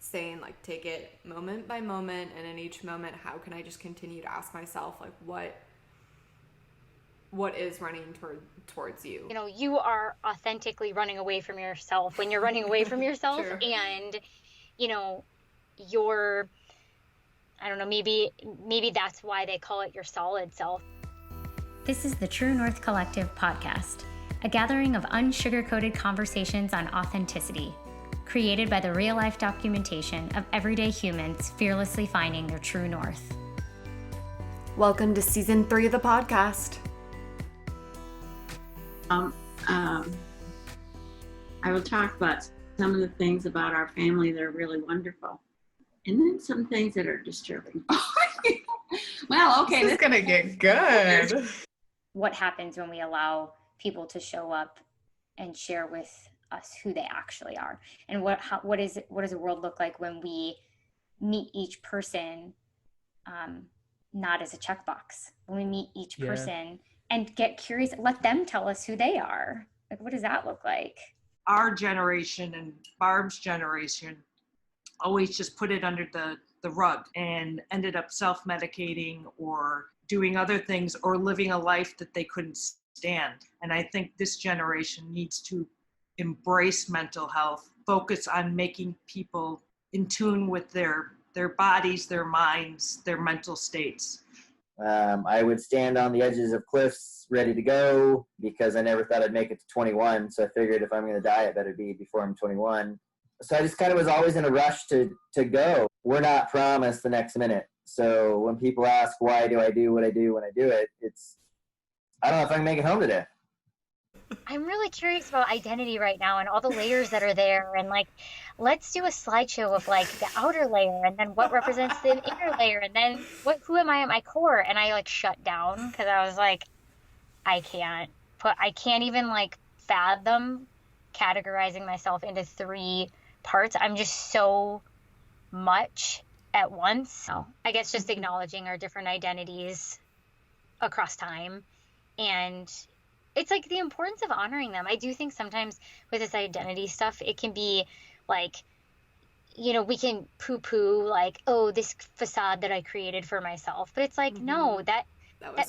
saying like take it moment by moment, and in each moment how can I just continue to ask myself like what is running towards you. You know, you are authentically running away from yourself when you're running away from yourself. True. And you know, you're, I don't know, maybe that's why they call it your solid self. This is the True North Collective podcast, a gathering of unsugar-coated conversations on authenticity, created by the real-life documentation of everyday humans fearlessly finding their true north. Welcome to season 3 of the podcast. I will talk about some of the things about our family that are really wonderful, and then some things that are disturbing. Well, okay, this is gonna get good. What happens when we allow people to show up and share with us who they actually are, and what does the world look like when we meet each person not as a checkbox, when we meet each person and get curious, let them tell us who they are. Like, what does that look like? Our generation and Barb's generation always just put it under the rug and ended up self-medicating or doing other things or living a life that they couldn't stand. And I think this generation needs to embrace mental health, focus on making people in tune with their bodies, their minds, their mental states. I would stand on the edges of cliffs ready to go because I never thought I'd make it to 21. So I figured if I'm going to die, it better be before I'm 21. So I just kind of was always in a rush to go. We're not promised the next minute. So when people ask, why do I do what I do when I do it? I don't know if I can make it home today. I'm really curious about identity right now and all the layers that are there. And like, let's do a slideshow of like the outer layer and then what represents the inner layer and then who am I at my core? And I like shut down because I was like, I can't even like fathom categorizing myself into 3 parts. I'm just so much at once. So I guess just acknowledging our different identities across time, and it's like the importance of honoring them. I do think sometimes with this identity stuff, it can be like, you know, we can poo-poo like, oh, this facade that I created for myself. But it's like, no, that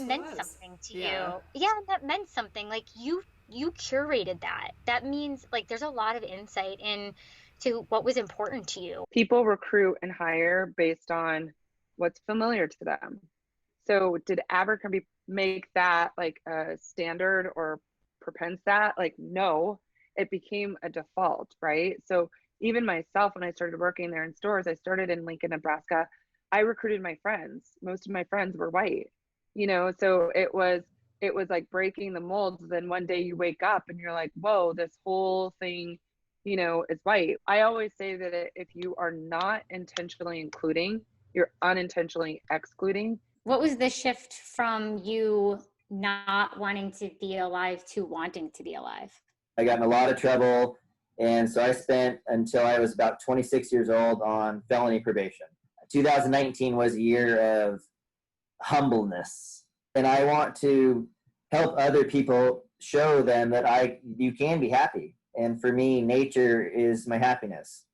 meant something to you. Yeah, that meant something. Like you curated that. That means like there's a lot of insight into what was important to you. People recruit and hire based on what's familiar to them. So did Abercrombie make that like a standard or propense that? Like, no, it became a default, right? So even myself, when I started working there in stores, I started in Lincoln, Nebraska. I recruited my friends. Most of my friends were white, you know, so it was like breaking the molds. Then one day you wake up and you're like, whoa, this whole thing, you know, is white. I always say that if you are not intentionally including, you're unintentionally excluding. What was the shift from you not wanting to be alive to wanting to be alive? I got in a lot of trouble, and so I spent until I was about 26 years old on felony probation. 2019 was a year of humbleness, and I want to help other people, show them that you can be happy. And for me, nature is my happiness.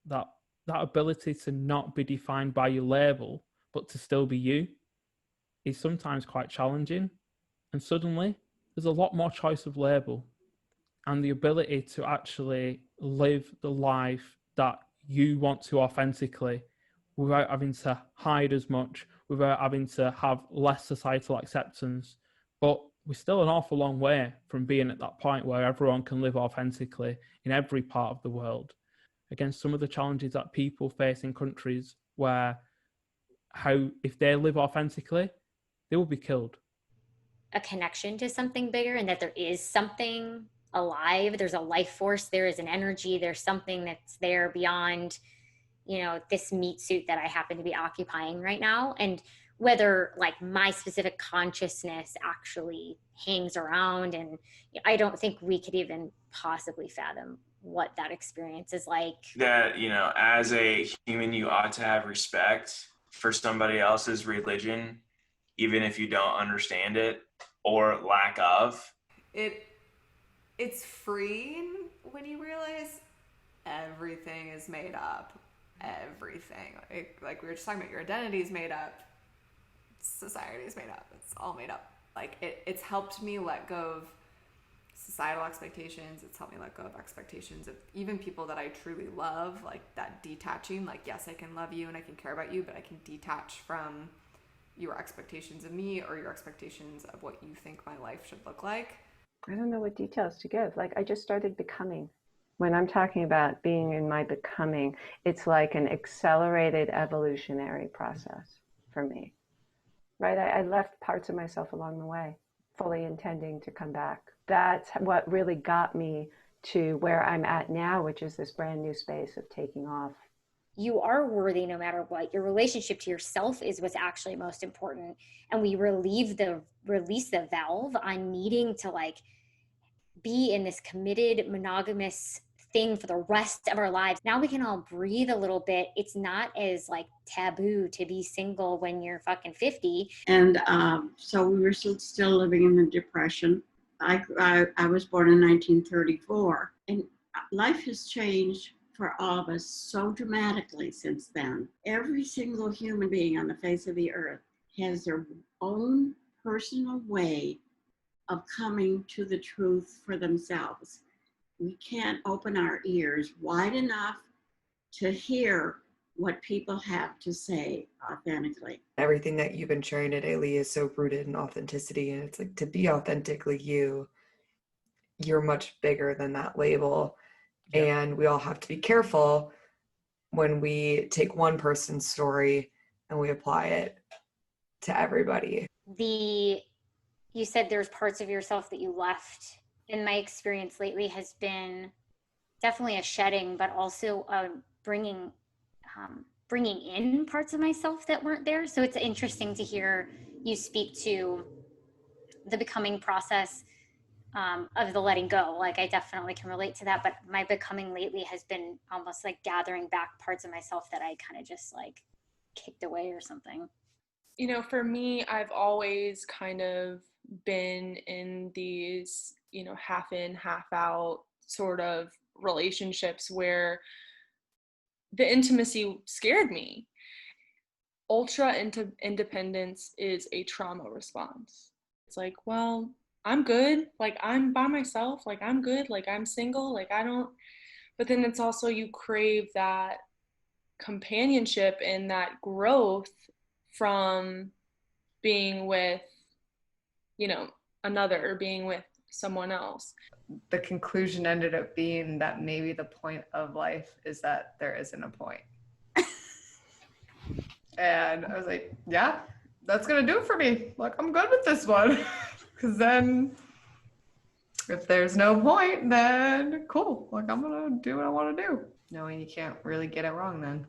That ability to not be defined by your label, but to still be you, is sometimes quite challenging. And suddenly, there's a lot more choice of label, and the ability to actually live the life that you want to authentically, without having to hide as much, without having to have less societal acceptance. But we're still an awful long way from being at that point where everyone can live authentically in every part of the world, against some of the challenges that people face in countries where if they live authentically, they will be killed. A connection to something bigger, and that there is something alive, there's a life force, there is an energy, there's something that's there beyond, you know, this meat suit that I happen to be occupying right now. And whether like my specific consciousness actually hangs around, and I don't think we could even possibly fathom what that experience is like. That, you know, as a human, you ought to have respect for somebody else's religion, even if you don't understand it or lack of. It's freeing when you realize everything is made up. everything. Like we were just talking about, your identity is made up, society is made up, it's all made up. Like it's helped me let go of societal expectations. It's helped me let go of expectations of even people that I truly love, like that detaching, like, yes, I can love you and I can care about you, but I can detach from your expectations of me or your expectations of what you think my life should look like. I don't know what details to give. Like, I just started becoming. When I'm talking about being in my becoming, it's like an accelerated evolutionary process for me, right? I left parts of myself along the way, fully intending to come back. That's what really got me to where I'm at now, which is this brand new space of taking off. You are worthy no matter what. Your relationship to yourself is what's actually most important. And we release the valve on needing to like be in this committed monogamous thing for the rest of our lives. Now we can all breathe a little bit. It's not as like taboo to be single when you're fucking 50. And so we were still living in the Depression. I was born in 1934, and life has changed for all of us so dramatically since then. Every single human being on the face of the earth has their own personal way of coming to the truth for themselves. We can't open our ears wide enough to hear what people have to say authentically. Everything that you've been sharing today, Lee, is so rooted in authenticity. And it's like, to be authentically you're much bigger than that label. Yep. And we all have to be careful when we take one person's story and we apply it to everybody. You said there's parts of yourself that you left. In my experience lately has been definitely a shedding, but also a bringing in parts of myself that weren't there. So it's interesting to hear you speak to the becoming process of the letting go. Like, I definitely can relate to that, but my becoming lately has been almost like gathering back parts of myself that I kind of just like kicked away or something. You know, for me, I've always kind of been in these, you know, half in, half out sort of relationships where the intimacy scared me. Ultra independence is a trauma response. It's like, well, I'm good. Like, I'm by myself. Like, I'm good. Like, I'm single. Like, I don't. But then it's also, you crave that companionship and that growth from being with, you know, another, or being with someone else. The conclusion ended up being that maybe the point of life is that there isn't a point. And I was like, yeah, that's going to do it for me. Like, I'm good with this one. Because then if there's no point, then cool. Like, I'm going to do what I want to do. Knowing you can't really get it wrong then.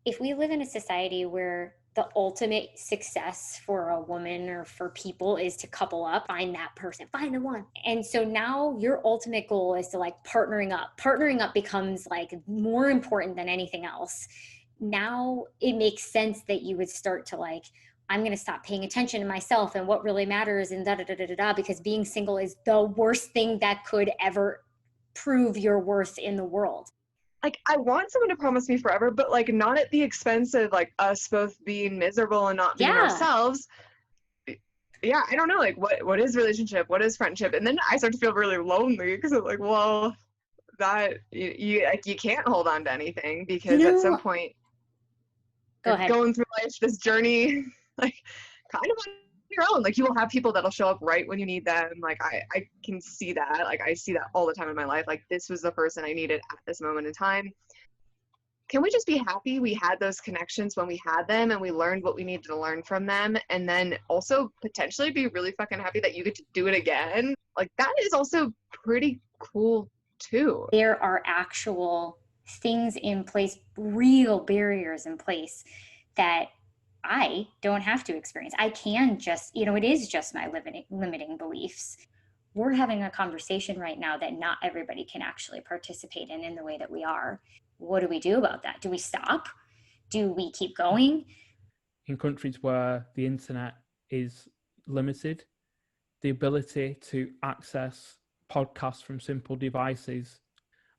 If we live in a society where the ultimate success for a woman or for people is to couple up, find that person, find the one. And so now your ultimate goal is to like partnering up. Partnering up becomes like more important than anything else. Now it makes sense that you would start to like, I'm going to stop paying attention to myself and what really matters and because being single is the worst thing that could ever prove your worth in the world. Like, I want someone to promise me forever, but like not at the expense of like us both being miserable and not being ourselves. Yeah, I don't know, like what is relationship? What is friendship? And then I start to feel really lonely because I'm like, well, that you can't hold on to anything because at some point you're going through life, this journey, like kind of on your own. Like, you will have people that'll show up right when you need them. Like, I can see that. Like, I see that all the time in my life. Like, this was the person I needed at this moment in time. Can we just be happy we had those connections when we had them and we learned what we needed to learn from them, and then also potentially be really fucking happy that you get to do it again? Like, that is also pretty cool too. There are actual things in place, real barriers in place that I don't have to experience. I can just, you know, it is just my limiting beliefs. We're having a conversation right now that not everybody can actually participate in the way that we are. What do we do about that? Do we stop? Do we keep going? In countries where the internet is limited, the ability to access podcasts from simple devices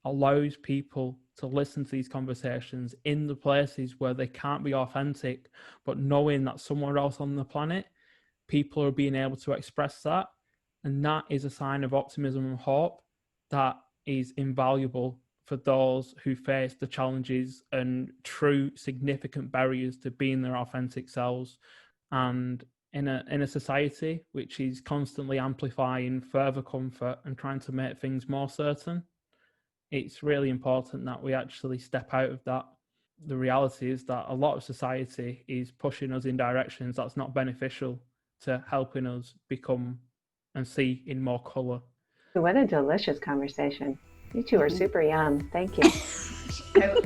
allows people to listen to these conversations in the places where they can't be authentic, but knowing that somewhere else on the planet, people are being able to express that. And that is a sign of optimism and hope that is invaluable for those who face the challenges and true significant barriers to being their authentic selves. And in a society which is constantly amplifying further comfort and trying to make things more certain, it's really important that we actually step out of that. The reality is that a lot of society is pushing us in directions that's not beneficial to helping us become and see in more colour. What a delicious conversation. You two are super yum. Thank you.